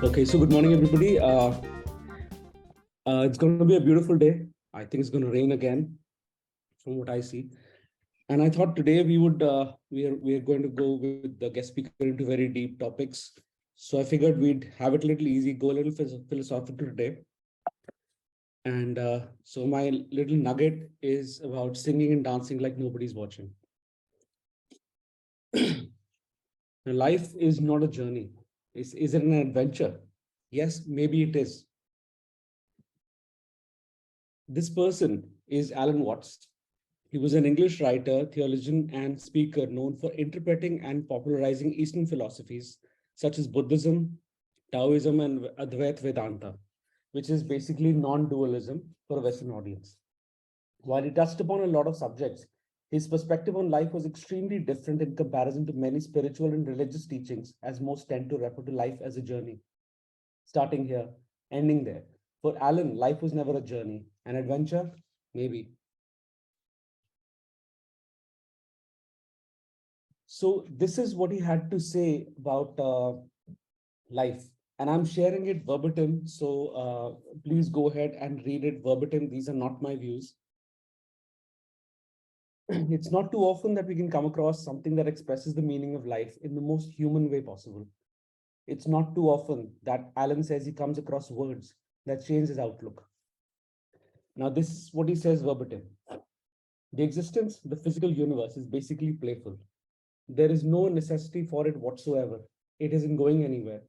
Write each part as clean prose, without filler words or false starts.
Okay, so good morning, everybody. It's going to be a beautiful day. I think it's going to rain again, from what I see. And I thought today we are going to go with the guest speaker into very deep topics. So I figured we'd have it a little easy, go a little philosophical today. And so my little nugget is about singing and dancing like nobody's watching. Now, life is not a journey. Is it an adventure? Yes, maybe it is. This person is Alan Watts. He was an English writer, theologian, and speaker known for interpreting and popularizing Eastern philosophies such as Buddhism, Taoism, and Advaita Vedanta, which is basically non dualism for a Western audience. While he touched upon a lot of subjects, his perspective on life was extremely different in comparison to many spiritual and religious teachings, as most tend to refer to life as a journey. Starting here, ending there. For Alan, life was never a journey. An adventure? Maybe. So this is what he had to say about life. And I'm sharing it verbatim. So please go ahead and read it verbatim. These are not my views. It's not too often that we can come across something that expresses the meaning of life in the most human way possible. It's not too often that Alan says he comes across words that change his outlook. Now, this is what he says verbatim. The existence, the physical universe is basically playful. There is no necessity for it whatsoever. It isn't going anywhere.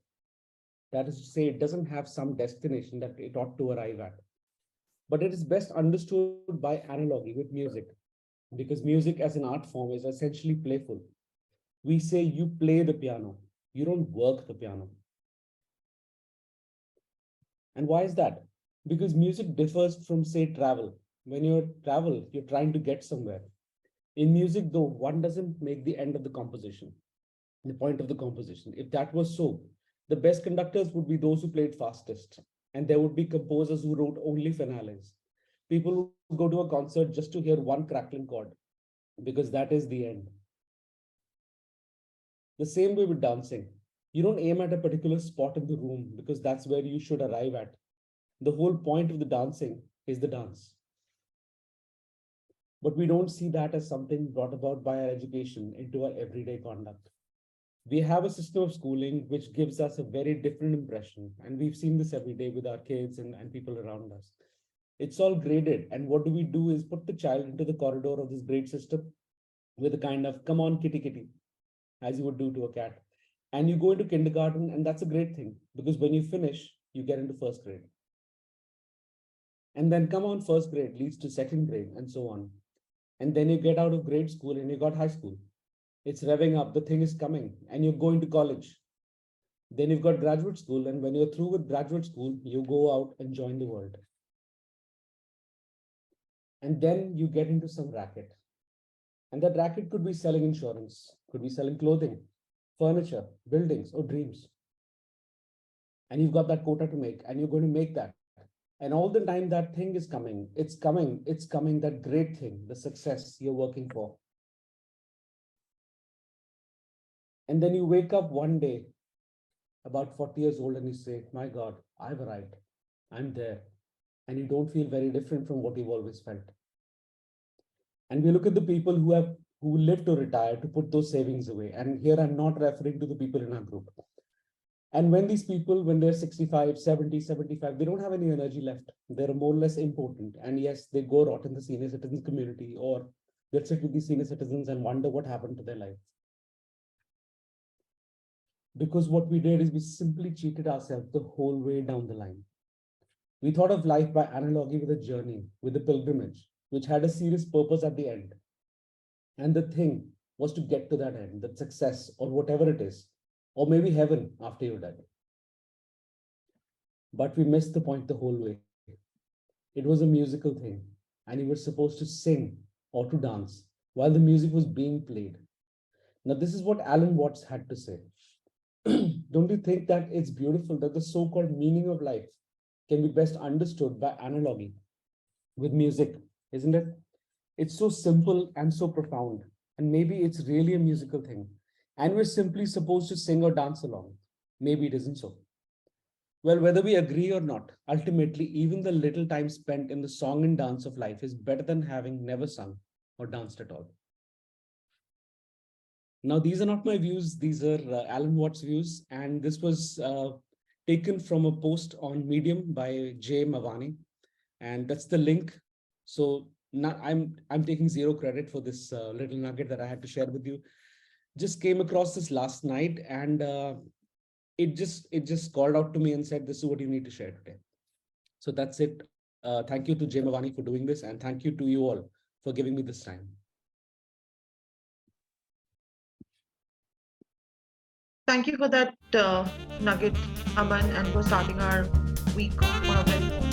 That is to say, it doesn't have some destination that it ought to arrive at. But it is best understood by analogy with music, because music as an art form is essentially playful. We say you play the piano, you don't work the piano. And why is that? Because music differs from, say, travel. When you travel, you're trying to get somewhere. In music, though, one doesn't make the end of the composition, the point of the composition. If that was so, the best conductors would be those who played fastest, and there would be composers who wrote only finales. People would go to a concert just to hear one crackling chord, because that is the end. The same way with dancing. You don't aim at a particular spot in the room because that's where you should arrive at. The whole point of the dancing is the dance. But we don't see that as something brought about by our education into our everyday conduct. We have a system of schooling which gives us a very different impression. And we've seen this every day with our kids and people around us. It's all graded. And what do we do is put the child into the corridor of this grade system with a kind of, come on, kitty, kitty, as you would do to a cat. And you go into kindergarten, and that's a great thing because when you finish, you get into first grade. And then come on, first grade leads to second grade and so on. And then you get out of grade school and you got high school. It's revving up, the thing is coming, and you're going to college. Then you've got graduate school, and when you're through with graduate school, you go out and join the world. And then you get into some racket. And that racket could be selling insurance, could be selling clothing, furniture, buildings, or dreams. And you've got that quota to make, and you're going to make that. And all the time that thing is coming, it's coming, that great thing, the success you're working for. And then you wake up one day, about 40 years old, and you say, my God, I've arrived. I'm there. And you don't feel very different from what you've always felt. And we look at the people who live to retire to put those savings away. And here I'm not referring to the people in our group. And when these people, when they're 65, 70, 75, they don't have any energy left. They're more or less important. And yes, they go rot in the senior citizens community, or they'll sit with the senior citizens and wonder what happened to their life. Because what we did is we simply cheated ourselves the whole way down the line. We thought of life by analogy with a journey, with a pilgrimage, which had a serious purpose at the end. And the thing was to get to that end, that success, or whatever it is, or maybe heaven after you're dead. But we missed the point the whole way. It was a musical thing, and you were supposed to sing or to dance while the music was being played. Now, this is what Alan Watts had to say. Don't you think that it's beautiful that the so-called meaning of life can be best understood by analogy with music, isn't it? It's so simple and so profound, and maybe it's really a musical thing, and we're simply supposed to sing or dance along. Maybe it isn't so. Well, whether we agree or not, ultimately, even the little time spent in the song and dance of life is better than having never sung or danced at all. Now, these are not my views, these are Alan Watts' views, and this was taken from a post on Medium by Jay Mavani, and that's the link. So now I'm taking zero credit for this little nugget that I had to share with you. Just came across this last night, and it just called out to me and said, "This is what you need to share today." So that's it. Thank you to Jay Mavani for doing this, and thank you to you all for giving me this time. Thank you for that nugget, Aman, and for starting our week on a very